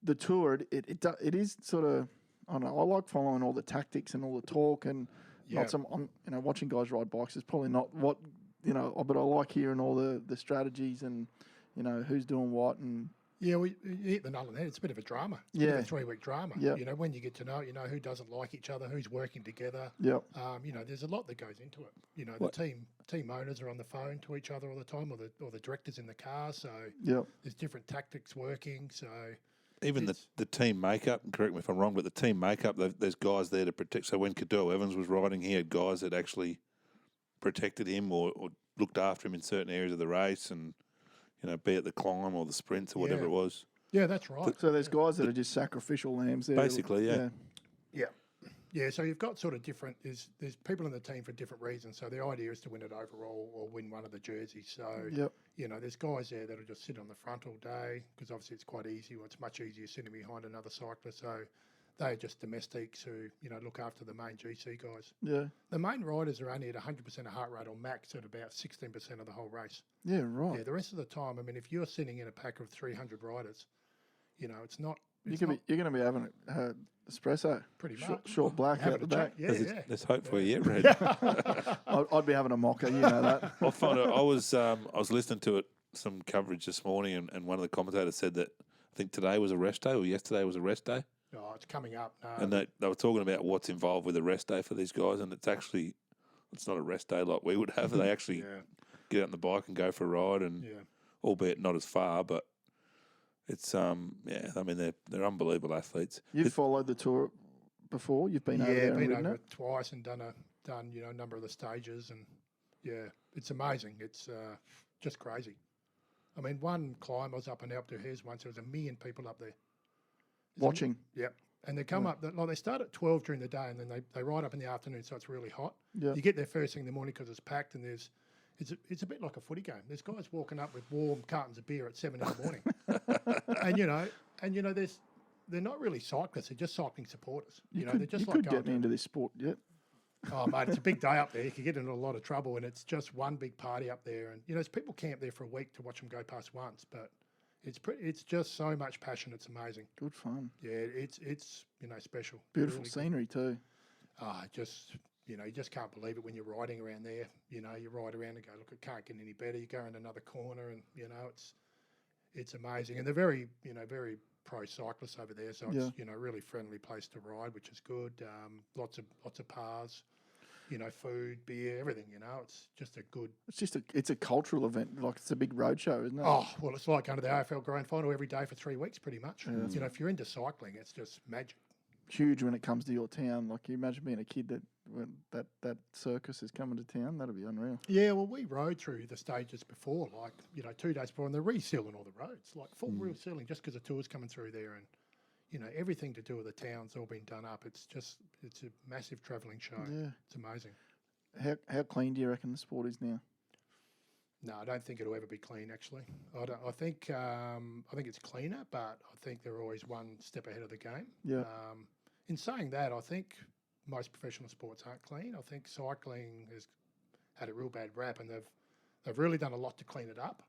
the Tour, it is sort of, I don't know, I like following all the tactics and all the talk and not some, watching guys ride bikes is probably not what, but I like hearing all the strategies and, who's doing what and. Yeah, you hit the nail on the head. It's a bit of a drama. It's a bit of a 3-week drama. Yeah. When you get to know, who doesn't like each other, who's working together. Yeah. There's a lot that goes into it. The team owners are on the phone to each other all the time, or the directors in the car. So there's different tactics working. So even the team makeup. Correct me if I'm wrong, but the team makeup, there's guys there to protect. So when Cadell Evans was riding, he had guys that actually protected him or looked after him in certain areas of the race and. Be it the climb or the sprints or whatever it was. Yeah, that's right. So there's guys that are just sacrificial lambs there. Basically, Yeah, so you've got sort of different, there's people in the team for different reasons. So the idea is to win it overall or win one of the jerseys. So, there's guys there that'll just sit on the front all day because obviously it's quite easy. Well, it's much easier sitting behind another cyclist. So they're just domestics who, look after the main GC guys. Yeah. The main riders are only at 100% of heart rate or max at about 16% of the whole race. Yeah, right. Yeah, the rest of the time, if you're sitting in a pack of 300 riders, it's not... You're going to be having espresso. Pretty much. Short black out the back. Yeah, There's hope for you yet, Red. I'd be having a mocha, that. I find I was listening to some coverage this morning, and one of the commentators said that I think today was a rest day or yesterday was a rest day. Oh, it's coming up. And they were talking about what's involved with a rest day for these guys, and it's not a rest day like we would have. They actually get out on the bike and go for a ride, and albeit not as far, but it's they're unbelievable athletes. You've followed the Tour before. You've been over there. Yeah, been over it twice and done a number of the stages, and it's amazing. It's just crazy. One climb I was up in Alpe d'Huez once. There was 1 million people up there. Watching. Yep. And they come up, they start at 12 during the day and then they ride up in the afternoon, so it's really hot. Yeah. You get there first thing in the morning because it's packed and it's a bit like a footy game. There's guys walking up with warm cartons of beer at 7 in the morning. and they're not really cyclists, they're just cycling supporters. They're just you could get me into this sport yet. Oh, mate, it's a big day up there. You could get into a lot of trouble and it's just one big party up there. And, there's people camp there for a week to watch them go past once, but it's just so much passion. It's amazing. Good fun. Yeah, it's special. Beautiful really scenery too. You just can't believe it when you're riding around there. You ride around and go, look, it can't get any better. You go in another corner and it's amazing. And they're very very pro cyclists over there, so it's a really friendly place to ride, which is good. Lots of paths. Food, beer, everything. It's just a good. It's a cultural event. Like it's a big road show, isn't it? Oh well, it's like under the AFL Grand Final every day for 3 weeks, pretty much. Yeah. If you're into cycling, it's just magic. Huge when it comes to your town. Like you imagine being a kid that circus is coming to town. That'd be unreal. Yeah, well, we rode through the stages before, 2 days before, and they're resealing all the roads, like full resealing, just because the tour's coming through there, and everything to do with the town's all been done up. It's a massive travelling show. Yeah, it's amazing. How clean do you reckon the sport is now? No, I don't think it'll ever be clean. Actually, I think it's cleaner, but I think they're always one step ahead of the game. Yeah. In saying that, I think most professional sports aren't clean. I think cycling has had a real bad rap, and they've really done a lot to clean it up.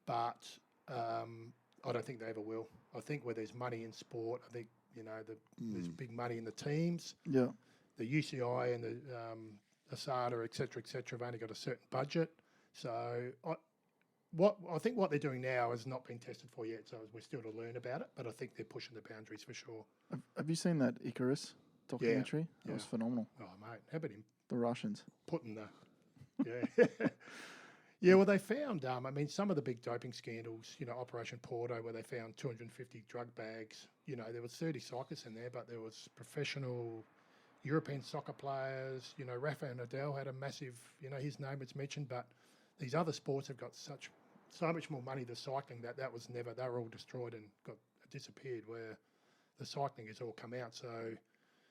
but I don't think they ever will. I think where there's money in sport, I think, there's big money in the teams. Yeah. The UCI and the ASADA, et cetera, have only got a certain budget. So I think what they're doing now has not been tested for yet, so we're still to learn about it, but I think they're pushing the boundaries for sure. Have you seen that Icarus documentary? That was phenomenal. Oh, mate, how about him? The Russians. Putting the... Yeah, well, they found, some of the big doping scandals, Operation Porto, where they found 250 drug bags. There was 30 cyclists in there, but there was professional European soccer players. Rafael Nadal had a massive, his name was mentioned, but these other sports have got so much more money than cycling that was never, they were all destroyed and disappeared, where the cycling has all come out. So,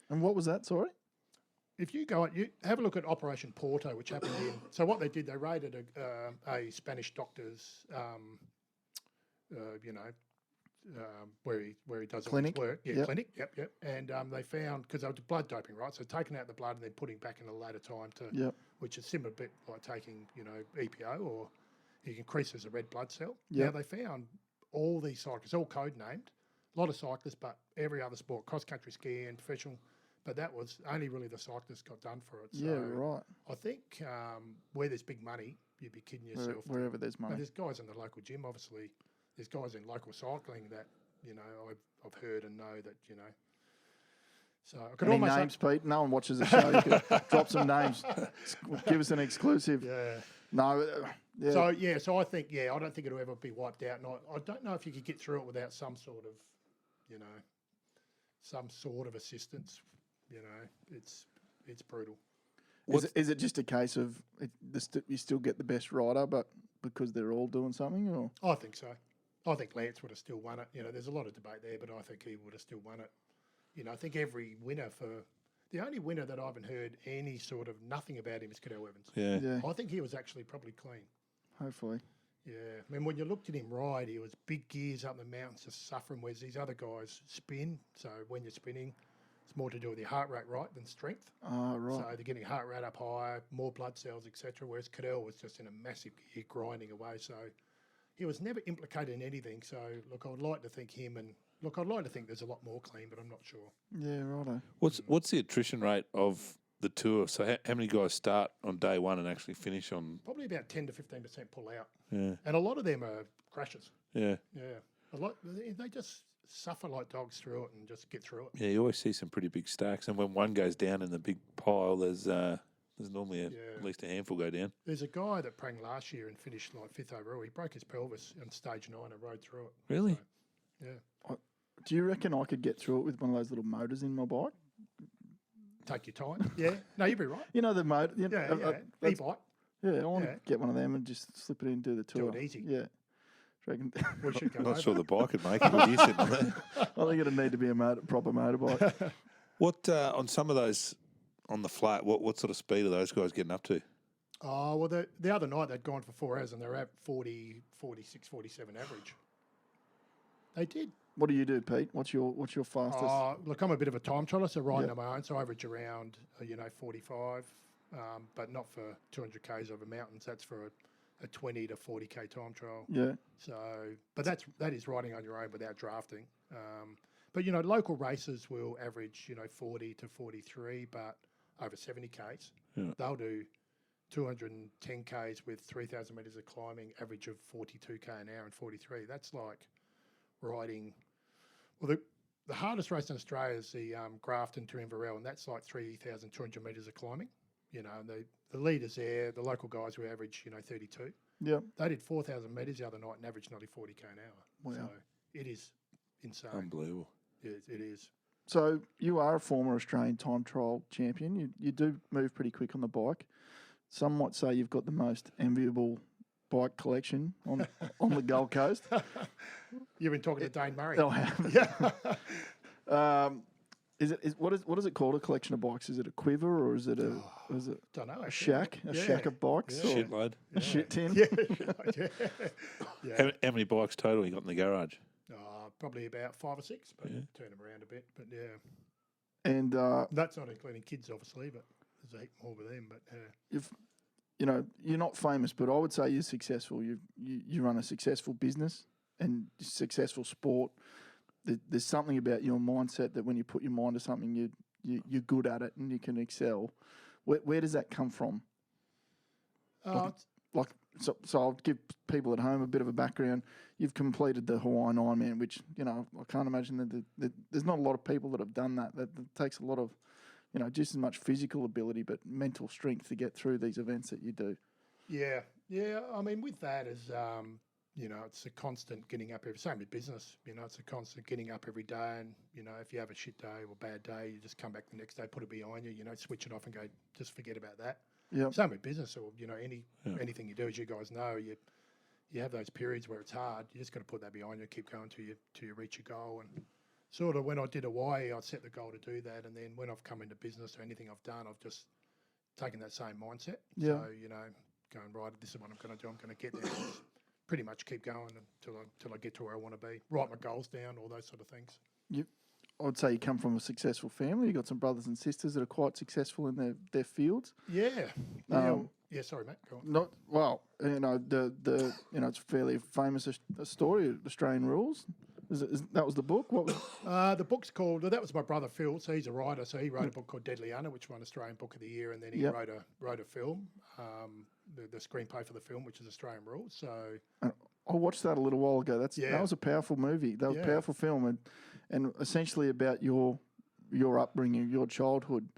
and what was that, sorry? If you go, you have a look at Operation Porto, which happened in. So what they did, they raided a Spanish doctor's, where he does clinic. All his work. Yeah, clinic. Yep. And they found, because they were blood doping, right? So taking out the blood and then putting back in a later time which is similar bit like taking, EPO, or it increases a red blood cell. Yep. Now they found all these cyclists, all code named, a lot of cyclists, but every other sport, cross country skiing, professional. But that was only really the cyclists got done for it. So yeah, right. I think where there's big money, you'd be kidding yourself. Wherever there's money. But there's guys in the local gym, obviously. There's guys in local cycling that, I've heard and know that, So I could Any almost names, Pete? No one watches the show. You could drop some names. Give us an exclusive. Yeah. No. Yeah. So I think, I don't think it'll ever be wiped out. And I don't know if you could get through it without some sort of, assistance. It's brutal. Is it just a case of you still get the best rider, but because they're all doing something? Or I think so. I think Lance would have still won it. There's a lot of debate there, but I think he would have still won it. I think every winner the only winner that I haven't heard any sort of nothing about him is Cadel Evans. Yeah. I think he was actually probably clean. Hopefully. Yeah. I mean, when you looked at him ride, he was big gears up the mountains just suffering, whereas these other guys spin. So when you're spinning, it's more to do with your heart rate, right, than strength. Oh, right. So they're getting heart rate up higher, more blood cells, etc. Whereas Cadel was just in a massive gear grinding away. So he was never implicated in anything. So, look, I'd like to think I'd like to think there's a lot more clean, but I'm not sure. Yeah, righto. What's the attrition rate of the tour? So how many guys start on day one and actually finish on? Probably about 10 to 15% pull out. Yeah. And a lot of them are crashes. Yeah. Yeah. A lot, they just suffer like dogs through it and just get through it. Yeah, you always see some pretty big stacks, and when one goes down in the big pile, there's normally at least a handful go down. There's a guy that prang last year and finished like 5th overall. He broke his pelvis on stage 9 and rode through it. Really? So, yeah. Do you reckon I could get through it with one of those little motors in my bike? Take your time. Yeah. No, you'd be right. The motor. E-bike. Yeah, I want to get one of them and just slip it in and do the tour. Do it easy. Yeah. Reckon We should go I'm not over. sure the bike would make it with you sitting on there. I think it'd need to be a proper motorbike. What on some of those on the flat? What sort of speed are those guys getting up to? Oh, well, the other night they'd gone for 4 hours and they're at 40, 46, 47 average. They did. What do you do, Pete? What's your fastest? Look, I'm a bit of a time trialer, so riding on my own, so I average around 45, but not for 200 k's over mountains. That's for a 20 to 40k time trial. Yeah. So, but that is riding on your own without drafting. But local races will average 40 to 43, but over 70 k's. Yeah. They'll do 210 k's with 3,000 meters of climbing, average of 42k an hour and 43. That's like riding. Well, the hardest race in Australia is the Grafton to Inverell, and that's like 3,200 metres of climbing. And the leaders there, the local guys who average 32. Yeah. They did 4,000 metres the other night and averaged nearly 40k an hour. Wow. So it is insane. Unbelievable. It is. So you are a former Australian time trial champion. You do move pretty quick on the bike. Some might say you've got the most enviable bike collection on the Gold Coast. You've been talking to Dane Murray. I have. Yeah. What is it called? A collection of bikes? Is it a quiver or is it Don't know. a shack? A shack of bikes? Yeah. Or Shitload. a shit tin? Yeah. How many bikes total you got in the garage? Probably about 5 or 6, but turn them around a bit. But yeah. And That's not including kids, obviously, but there's a heap more with them. But you know, you're not famous, but I would say you're successful. You run a successful business and successful sport. There's something about your mindset that when you put your mind to something, you're good at it and you can excel. Where does that come from? So I'll give people at home a bit of a background. You've completed the Hawaiian Ironman, which, you know, I can't imagine that there's not a lot of people that have done that. That takes a lot of, you know, just as much physical ability, but mental strength to get through these events that you do. Yeah. I mean, with that is, you know, it's a constant getting up same with business. You know, it's a constant getting up every day, and you know, if you have a shit day or bad day, you just come back the next day, put it behind you. You know, switch it off and go, just forget about that. Yeah. Same with business, or you know, anything you do, as you guys know, you have those periods where it's hard. You just got to put that behind you, keep going till you reach your goal. And sort of when I did Hawaii, I set the goal to do that, and then when I've come into business or anything I've done, I've just taken that same mindset. Yeah. So you know, going right, this is what I'm going to do. I'm going to get there. Just pretty much keep going until I get to where I want to be. Write my goals down, all those sort of things. I would say you come from a successful family. You've got some brothers and sisters that are quite successful in their fields. Yeah. Yeah, sorry, Matt. Go on. Not well, you know, the you know, it's fairly famous a story, Australian Rules. That was the book? What was the book's called, that was my brother Phil, so he's a writer, so he wrote a book called Deadly Under, which won Australian Book of the Year, and then he wrote a film, the screenplay for the film, which is Australian Rules. So I watched that a little while ago. That was a powerful movie. That was a powerful film, and essentially about your upbringing, your childhood.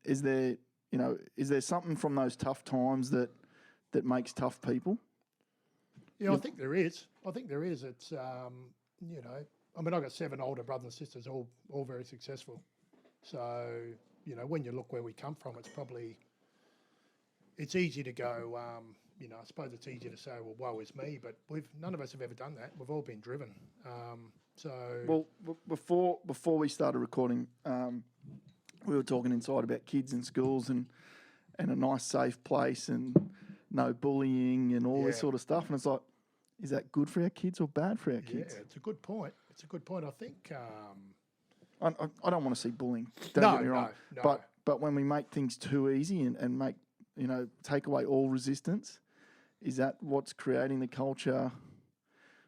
Is there something from those tough times that makes tough people? Yeah, I think there is. It's you know, I mean, I've got 7 older brothers and sisters, all very successful. So you know, when you look where we come from, it's easy to go. You know, I suppose it's easy to say, well, woe is me, but none of us have ever done that. We've all been driven. Well, before we started recording, we were talking inside about kids in schools and a nice safe place and no bullying and all this sort of stuff. And it's like, is that good for our kids or bad for our kids? Yeah, it's a good point. I think. I don't want to see bullying. Don't get me wrong. No. But when we make things too easy and make, you know, take away all resistance, is that what's creating the culture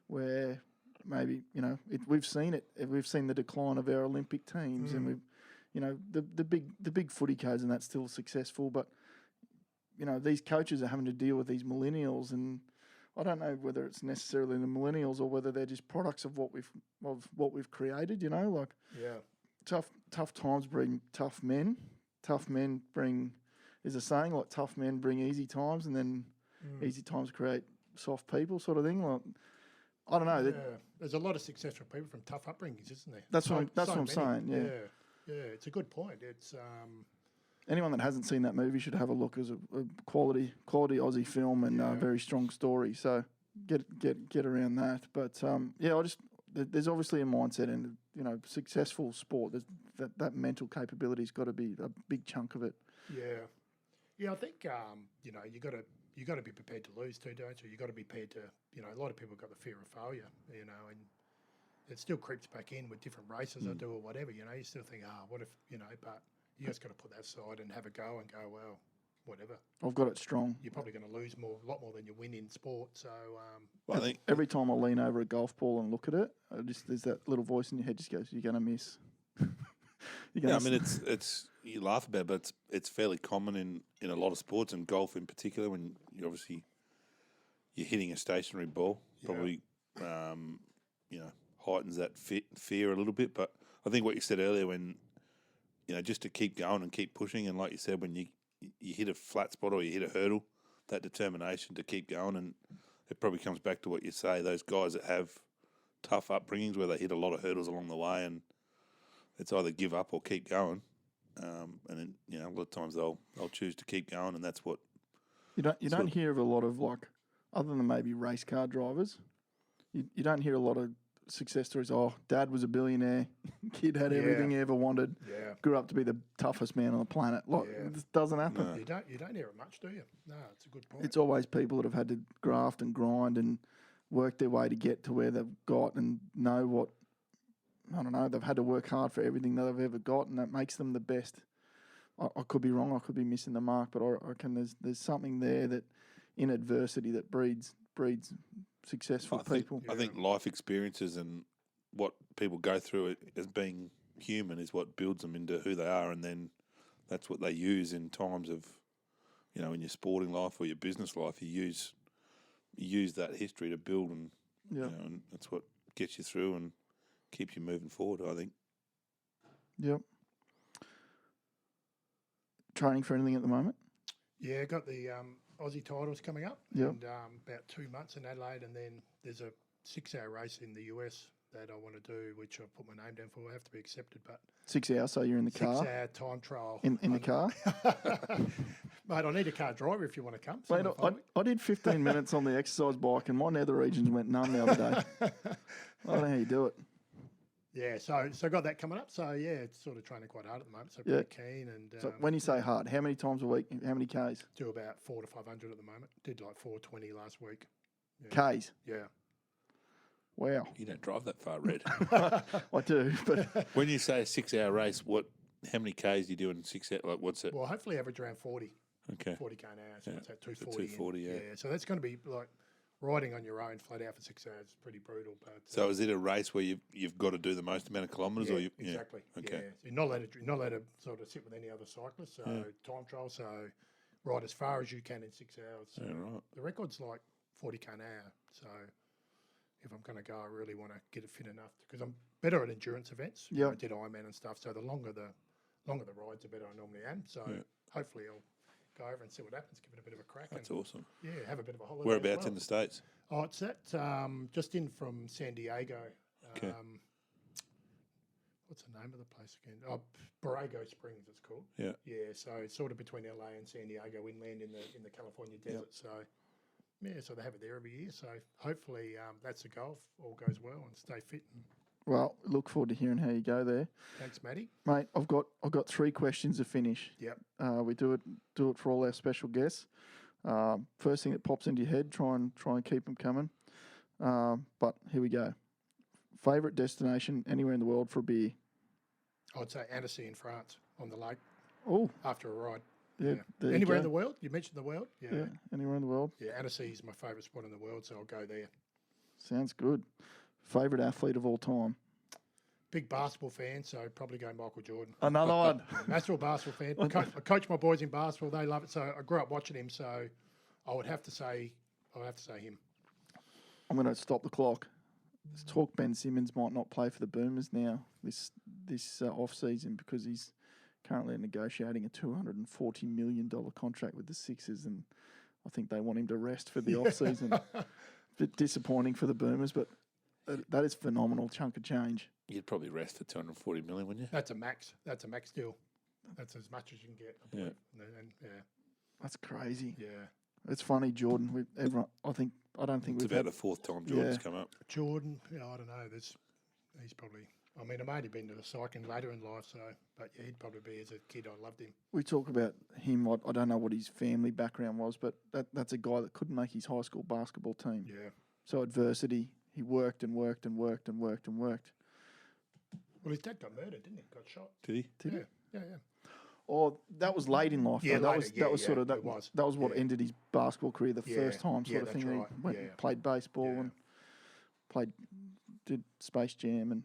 where maybe, you know, we've seen it. We've seen the decline of our Olympic teams, and we've, you know, the big footy codes and that's still successful, but you know, these coaches are having to deal with these millennials, and I don't know whether it's necessarily the millennials or whether they're just products of what we've created. You know, like tough times bring tough men. Tough men bring, there's a saying like tough men bring easy times, and then easy times create soft people, sort of thing. Like, I don't know. Yeah. There's a lot of successful people from tough upbringings, isn't there? That's what I'm saying. Yeah, it's a good point. It's anyone that hasn't seen that movie should have a look. As a quality Aussie film and very strong story. So get around that. But there's obviously a mindset, and you know, successful sport. That mental capability's got to be a big chunk of it. Yeah. I think you know, you got to be prepared to lose too, don't you? You got to be prepared to, you know, a lot of people got the fear of failure, you know, and it still creeps back in with different races I do or whatever. You know, you still think, what if, you know, but you just got to put that aside and have a go and go, well, whatever. I've got it strong. You're probably going to lose a lot more than you win in sport. So, I think every time I lean over a golf ball and look at it, there's that little voice in your head just goes, "You're going to miss." I mean, it's you laugh about it, but it's fairly common in a lot of sports, and golf in particular, when you're hitting a stationary ball, probably you know, heightens that fear a little bit. But I think what you said earlier, when you know, just to keep going and keep pushing, and like you said, when you hit a flat spot or you hit a hurdle, that determination to keep going, and it probably comes back to what you say, those guys that have tough upbringings where they hit a lot of hurdles along the way, and it's either give up or keep going. And then, you know, a lot of times they'll choose to keep going, and that's what you don't hear of a lot of, like, other than maybe race car drivers. You don't hear a lot of success stories. Oh, dad was a billionaire, kid had everything he ever wanted, grew up to be the toughest man on the planet. Like, this doesn't happen. No. You don't hear it much, do you? No, it's a good point. It's always people that have had to graft and grind and work their way to get to where they've got, and know what, I don't know, they've had to work hard for everything that they've ever got, and that makes them the best I could be wrong. I could be missing the mark, but I reckon there's something there that in adversity that breeds successful people. I think life experiences and what people go through as being human is what builds them into who they are, and then that's what they use in times of, in your sporting life or your business life. You use that history to build, and and that's what gets you through and keeps you moving forward, I think. Yep. Training for anything at the moment? Yeah, got the Aussie titles coming up in about 2 months in Adelaide, and then there's a 6-hour race in the US that I want to do, which I've put my name down for. I have to be accepted, but 6 hours, so you're in the car? 6-hour time trial. In the car? Mate, I need a car driver if you want to come. Mate, I did 15 minutes on the exercise bike and my nether regions went numb the other day. I don't know how you do it. Yeah, so I got that coming up. So, yeah, it's sort of training quite hard at the moment, so pretty keen. And so when you say hard, how many times a week, how many Ks? Do about 400 to 500 at the moment. Did like 420 last week. Yeah. Ks? Yeah. Wow. You don't drive that far, Red. I do, but... When you say a 6-hour race, how many Ks do you do in 6 hours? Like, what's it? Well, hopefully average around 40. Okay. 40 K an hour, so what's that, 240? 240, yeah. So that's going to be like riding on your own flat out for 6 hours is pretty brutal. But so is it a race where you've got to do the most amount of kilometres? Yeah, or exactly. Okay. Yeah. So you're not allowed to sort of sit with any other cyclist. So time trial, so ride as far as you can in 6 hours. So right. The record's like 40 K an hour. So if I'm going to go, I really want to get it fit enough because I'm better at endurance events. Yeah. I did Ironman and stuff. So the longer the rides, the better I normally am. So hopefully I'll go over and see what happens, give it a bit of a crack. That's awesome. Yeah, have a bit of a holiday. Whereabouts in the States? Oh, it's at just in from San Diego. Okay. What's the name of the place again? Oh, Borrego Springs, it's called. Yeah. Yeah, so it's sort of between LA and San Diego, inland in the California desert. So yeah, so they have it there every year. So hopefully that's the goal. If all goes well and stay fit. Well, look forward to hearing how you go there. Thanks, Matty. Mate, I've got 3 questions to finish. Yep. We do it for all our special guests. First thing that pops into your head, try and keep them coming. But here we go. Favorite destination anywhere in the world for a beer? I'd say Annecy in France on the lake. Oh, after a ride. Yeah. Anywhere in the world? You mentioned the world? Yeah. Anywhere in the world? Yeah, Annecy is my favourite spot in the world, so I'll go there. Sounds good. Favourite athlete of all time? Big basketball fan, so probably go Michael Jordan. Another one. National basketball fan. I coach my boys in basketball. They love it. So I grew up watching him. So I would have to say him. I'm going to stop the clock. There's talk Ben Simmons might not play for the Boomers now this off season because he's currently negotiating a $240 million contract with the Sixers, and I think they want him to rest for the off season. Bit disappointing for the Boomers, but that is phenomenal chunk of change. You'd probably rest for $240 million, wouldn't you? That's a max. That's a max deal. That's as much as you can get. I believe. Yeah. That's crazy. Yeah. It's funny, Jordan. I don't think it's we've about the 4th time Jordan's come up. Jordan, I don't know. He's probably. I mean, I've only been to the cycling later in life, but yeah, he'd probably be as a kid. I loved him. We talk about him. I don't know what his family background was, but that's a guy that couldn't make his high school basketball team. Yeah. So adversity, he worked and worked and worked and worked and worked. Well, his dad got murdered, didn't he? Got shot. Did he? Did he? Yeah. Oh, that was late in life. Yeah, though. That was what Yeah. ended his basketball career the first time, sort of that's thing. right. He went and played baseball and did Space Jam and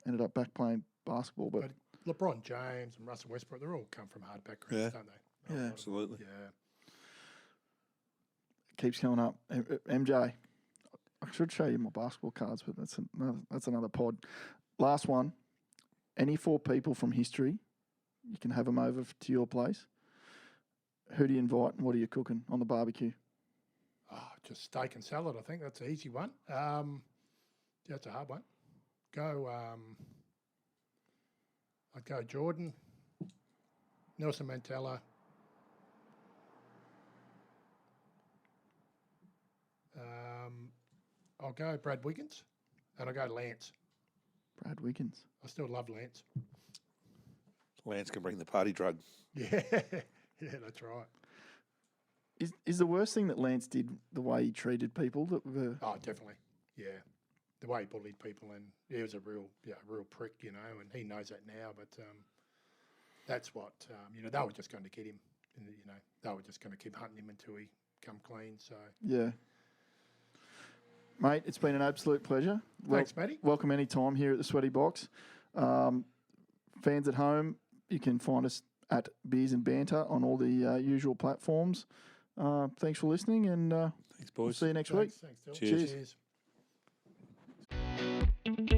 ended up back playing basketball. But LeBron James and Russell Westbrook, they're all come from hard backgrounds, don't they? Yeah, absolutely. Yeah. Keeps coming up. MJ, I should show you my basketball cards, but that's another pod. Last one. Any 4 people from history, you can have them over to your place. Who do you invite and what are you cooking on the barbecue? Oh, just steak and salad, I think. That's an easy one. That's a hard one. I'd go Jordan, Nelson Mandela, I'll go Brad Wiggins, and I'll go Lance. Brad Wiggins. I still love Lance. Lance can bring the party drug. Yeah, that's right. Is the worst thing that Lance did the way he treated people? Oh, definitely. Yeah, the way he bullied people, and he was a real prick, and he knows that now. But that's what they were just going to get him. And, they were just going to keep hunting him until he come clean. So Yeah. Mate, it's been an absolute pleasure. Thanks, Matty. Welcome any time here at the Sweaty Box. Fans at home, you can find us at Beers and Banter on all the usual platforms. Thanks for listening, and Thanks, boys. see you next week. Thanks, Dylan. Cheers. Cheers.